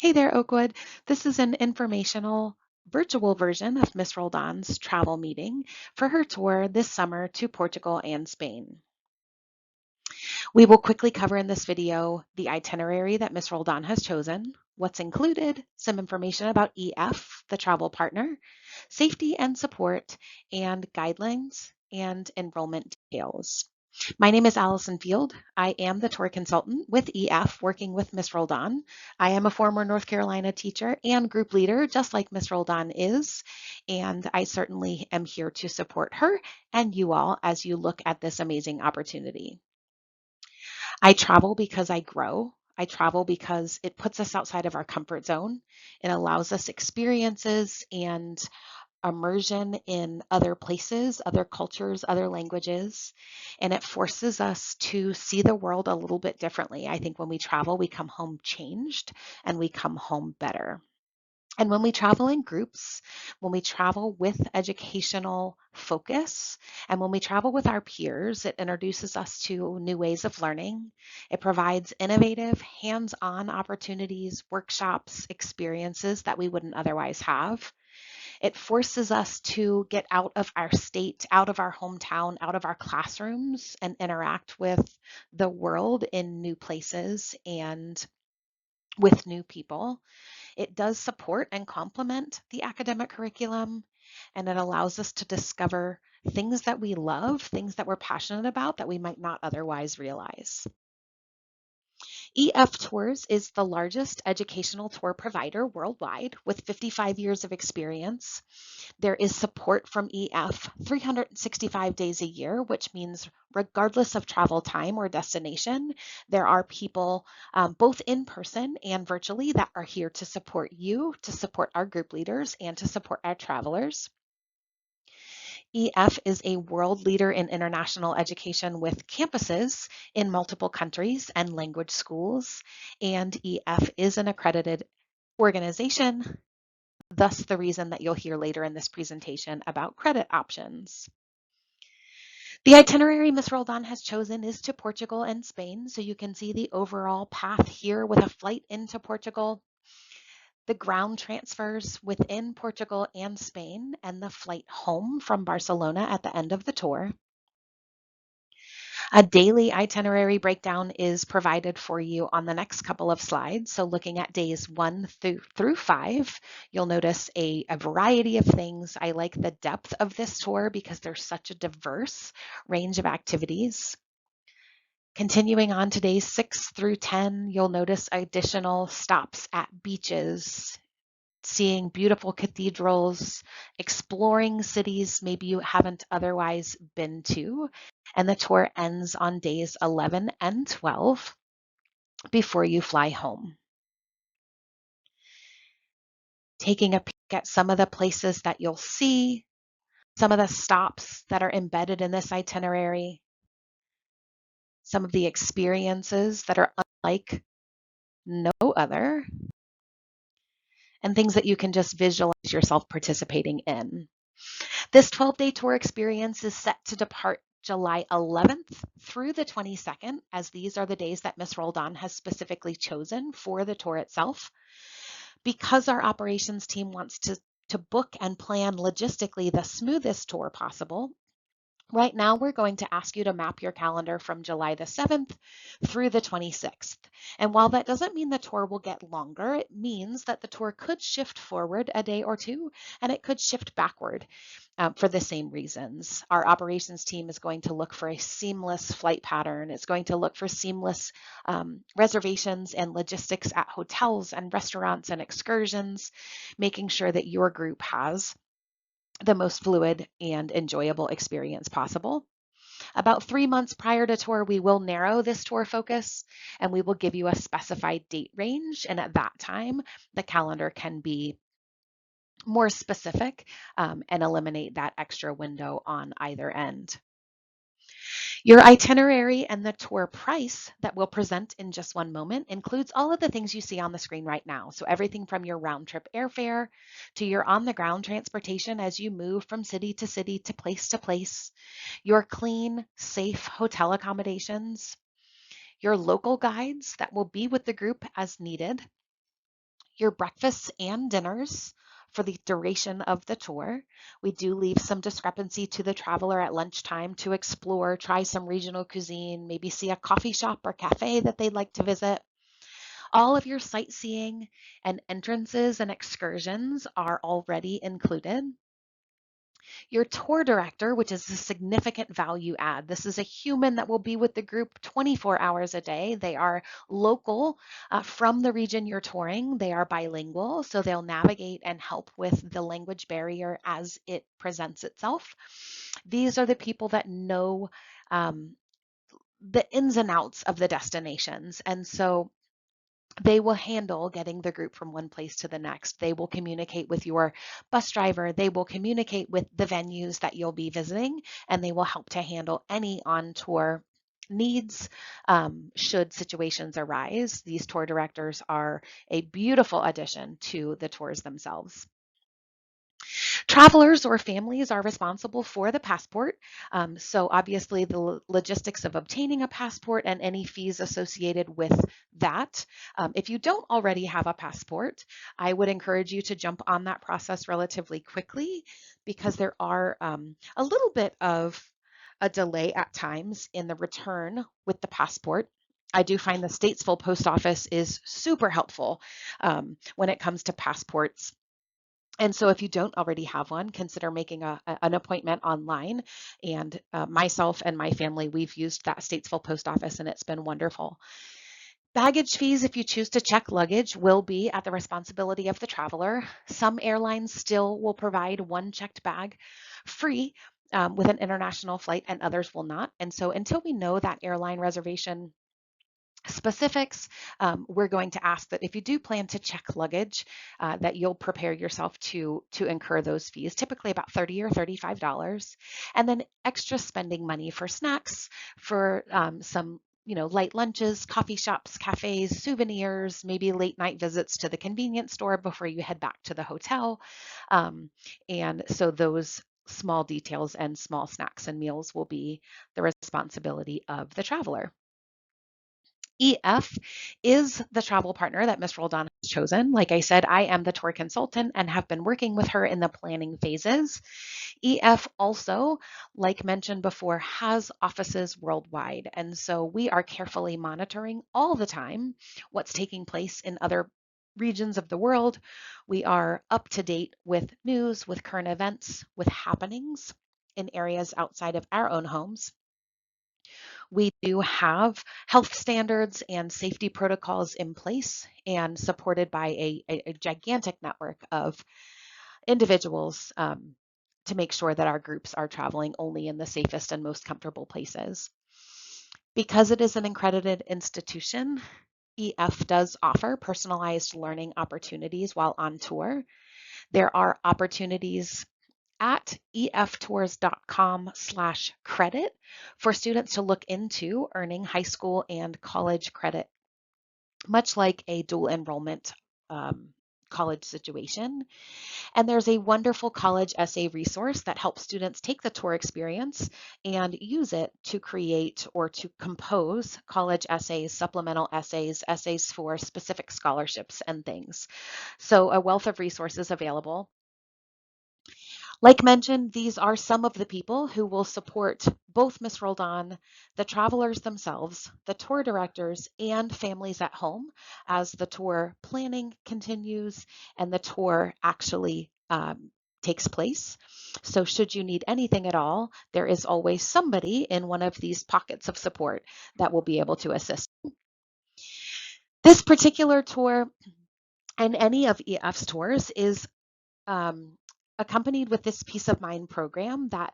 Hey there, Oakwood. This is an informational virtual version of Miss Roldan's travel meeting for her tour this summer to Portugal and Spain. We will quickly cover in this video the itinerary that Miss Roldan has chosen, what's included, some information about EF, the travel partner, safety and support, and guidelines and enrollment details. My name is Allison Field. I am the tour consultant with EF working with Miss Roldan. I am a former North Carolina teacher and group leader, just like Miss Roldan is, and I certainly am here to support her and you all as you look at this amazing opportunity. I travel because I grow. I travel because it puts us outside of our comfort zone. It allows us experiences and immersion in other places, other cultures, other languages, and it forces us to see the world a little bit differently. I think when we travel, we come home changed and we come home better. And when we travel in groups, when we travel with educational focus, and when we travel with our peers, it introduces us to new ways of learning. It provides innovative, hands-on opportunities, workshops, experiences that we wouldn't otherwise have. It forces us to get out of our state, out of our hometown, out of our classrooms, and interact with the world in new places and with new people. It does support and complement the academic curriculum, and it allows us to discover things that we love, things that we're passionate about that we might not otherwise realize. EF Tours is the largest educational tour provider worldwide with 55 years of experience. There is support from EF 365 days a year, which means regardless of travel time or destination, there are people both in person and virtually that are here to support you, to support our group leaders, and to support our travelers. EF is a world leader in international education with campuses in multiple countries and language schools, and EF is an accredited organization, thus the reason that you'll hear later in this presentation about credit options. The itinerary Ms. Roldan has chosen is to Portugal and Spain, so you can see the overall path here with a flight into Portugal, the ground transfers within Portugal and Spain, and the flight home from Barcelona at the end of the tour. A daily itinerary breakdown is provided for you on the next couple of slides. So looking at days 1 through 5, you'll notice a variety of things. I like the depth of this tour because there's such a diverse range of activities. Continuing on to days 6 through 10, you'll notice additional stops at beaches, seeing beautiful cathedrals, exploring cities maybe you haven't otherwise been to. And the tour ends on days 11 and 12 before you fly home. Taking a peek at some of the places that you'll see, some of the stops that are embedded in this itinerary, some of the experiences that are unlike no other, and things that you can just visualize yourself participating in. This 12-day tour experience is set to depart July 11th through the 22nd, as these are the days that Ms. Roldan has specifically chosen for the tour itself. Because our operations team wants to book and plan logistically the smoothest tour possible, right now, we're going to ask you to map your calendar from July the 7th through the 26th. And while that doesn't mean the tour will get longer, it means that the tour could shift forward a day or two, and it could shift backward for the same reasons. Our operations team is going to look for a seamless flight pattern. It's going to look for seamless reservations and logistics at hotels and restaurants and excursions, making sure that your group has the most fluid and enjoyable experience possible. About 3 months prior to tour, we will narrow this tour focus and we will give you a specified date range. And at that time, the calendar can be more specific and eliminate that extra window on either end. Your itinerary and the tour price that we'll present in just one moment includes all of the things you see on the screen right now. So everything from your round trip airfare to your on the ground transportation as you move from city to place, your clean, safe hotel accommodations, your local guides that will be with the group as needed, your breakfasts and dinners for the duration of the tour. We do leave some discrepancy to the traveler at lunchtime to explore, try some regional cuisine, maybe see a coffee shop or cafe that they'd like to visit. All of your sightseeing and entrances and excursions are already included. Your tour director, which is a significant value add. This is a human that will be with the group 24 hours a day. They are local from the region you're touring. They are bilingual, so they'll navigate and help with the language barrier as it presents itself. These are the people that know the ins and outs of the destinations. And so they will handle getting the group from one place to the next. They will communicate with your bus driver. They will communicate with the venues that you'll be visiting, and they will help to handle any on-tour needs should situations arise. These tour directors are a beautiful addition to the tours themselves. Travelers or families are responsible for the passport. So obviously the logistics of obtaining a passport and any fees associated with that. If you don't already have a passport, I would encourage you to jump on that process relatively quickly because there are a little bit of a delay at times in the return with the passport. I do find the Statesville Post Office is super helpful when it comes to passports. And so if you don't already have one, consider making an appointment online. And myself and my family, we've used that Statesville Post Office and it's been wonderful. Baggage fees, if you choose to check luggage, will be at the responsibility of the traveler. Some airlines still will provide one checked bag free with an international flight and others will not. And so until we know that airline reservation specifics, we're going to ask that if you do plan to check luggage, that you'll prepare yourself to incur those fees, typically about $30 or $35, and then extra spending money for snacks, for some light lunches, coffee shops, cafes, souvenirs, maybe late night visits to the convenience store before you head back to the hotel. And so those small details and small snacks and meals will be the responsibility of the traveler. EF is the travel partner that Ms. Roldan has chosen. Like I said, I am the tour consultant and have been working with her in the planning phases. EF also, like mentioned before, has offices worldwide. And so we are carefully monitoring all the time what's taking place in other regions of the world. We are up to date with news, with current events, with happenings in areas outside of our own homes. We do have health standards and safety protocols in place and supported by a gigantic network of individuals to make sure that our groups are traveling only in the safest and most comfortable places. Because it is an accredited institution, EF does offer personalized learning opportunities while on tour. There are opportunities at eftours.com/credit for students to look into earning high school and college credit, much like a dual enrollment college situation. And there's a wonderful college essay resource that helps students take the tour experience and use it to create or to compose college essays, supplemental essays, essays for specific scholarships and things. So a wealth of resources available. Like mentioned, these are some of the people who will support both Ms. Roldan, the travelers themselves, the tour directors, and families at home as the tour planning continues and the tour actually takes place. So should you need anything at all, there is always somebody in one of these pockets of support that will be able to assist. This particular tour and any of EF's tours is accompanied with this peace of mind program that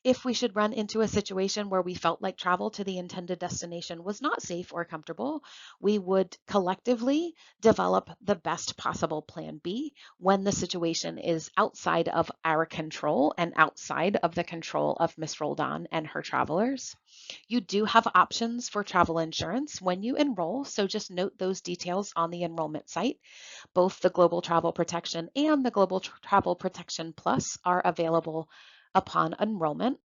if we should run into a situation where we felt like travel to the intended destination was not safe or comfortable, we would collectively develop the best possible plan B when the situation is outside of our control and outside of the control of Ms. Roldan and her travelers. You do have options for travel insurance when you enroll, so just note those details on the enrollment site. Both the Global Travel Protection and the Global Travel Protection Plus are available upon enrollment.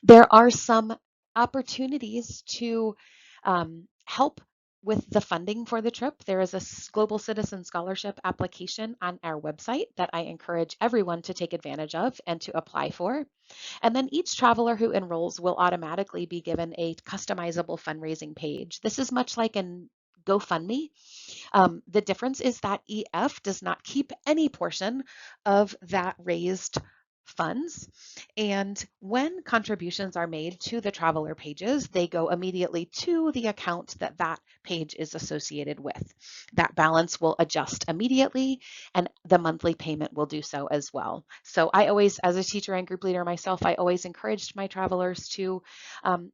There are some opportunities to help with the funding for the trip, there is a Global Citizen Scholarship application on our website that I encourage everyone to take advantage of and to apply for. And then each traveler who enrolls will automatically be given a customizable fundraising page. This is much like an GoFundMe. The difference is that EF does not keep any portion of that raised funds. And when contributions are made to the traveler pages, they go immediately to the account that that page is associated with. That balance will adjust immediately, and the monthly payment will do so as well. So I always, as a teacher and group leader myself, I always encouraged my travelers to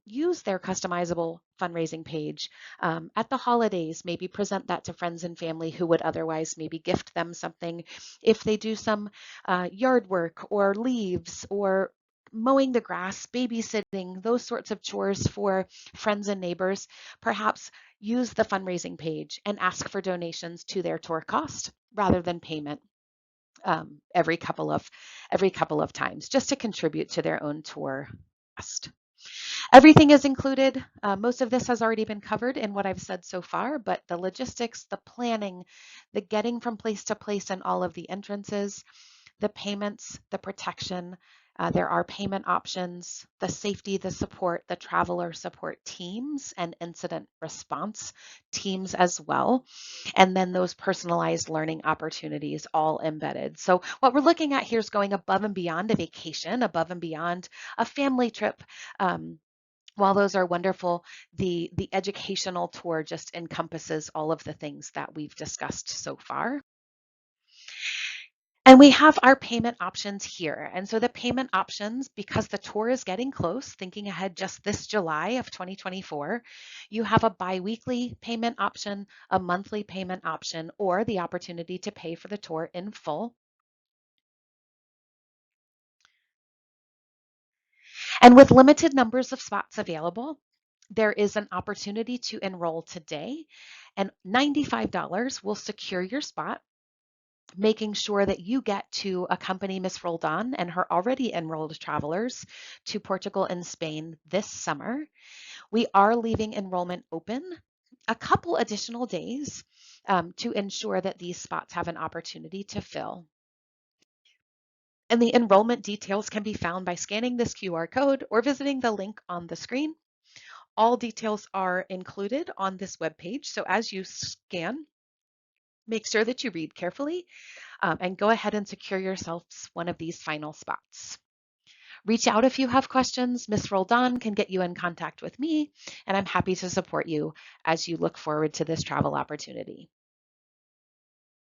use their customizable fundraising page at the holidays. Maybe present that to friends and family who would otherwise maybe gift them something. If they do some yard work or leaves or mowing the grass, babysitting, those sorts of chores for friends and neighbors, perhaps use the fundraising page and ask for donations to their tour cost rather than payment every couple of times, just to contribute to their own tour cost. Everything is included. Most of this has already been covered in what I've said so far, but the logistics, the planning, the getting from place to place and all of the entrances, the payments, the protection, there are payment options, the safety, the support, the traveler support teams and incident response teams as well. And then those personalized learning opportunities all embedded. So what we're looking at here is going above and beyond a vacation, above and beyond a family trip. While those are wonderful, the educational tour just encompasses all of the things that we've discussed so far. And we have our payment options here. And so the payment options, because the tour is getting close, thinking ahead just this July of 2024, you have a biweekly payment option, a monthly payment option, or the opportunity to pay for the tour in full. And with limited numbers of spots available, there is an opportunity to enroll today, and $95 will secure your spot, making sure that you get to accompany Miss Roldan and her already enrolled travelers to Portugal and Spain this summer. We are leaving enrollment open a couple additional days to ensure that these spots have an opportunity to fill. And the enrollment details can be found by scanning this QR code or visiting the link on the screen. All details are included on this webpage, so as you scan, make sure that you read carefully and go ahead and secure yourselves one of these final spots. Reach out if you have questions. Miss Roldan can get you in contact with me, and I'm happy to support you as you look forward to this travel opportunity.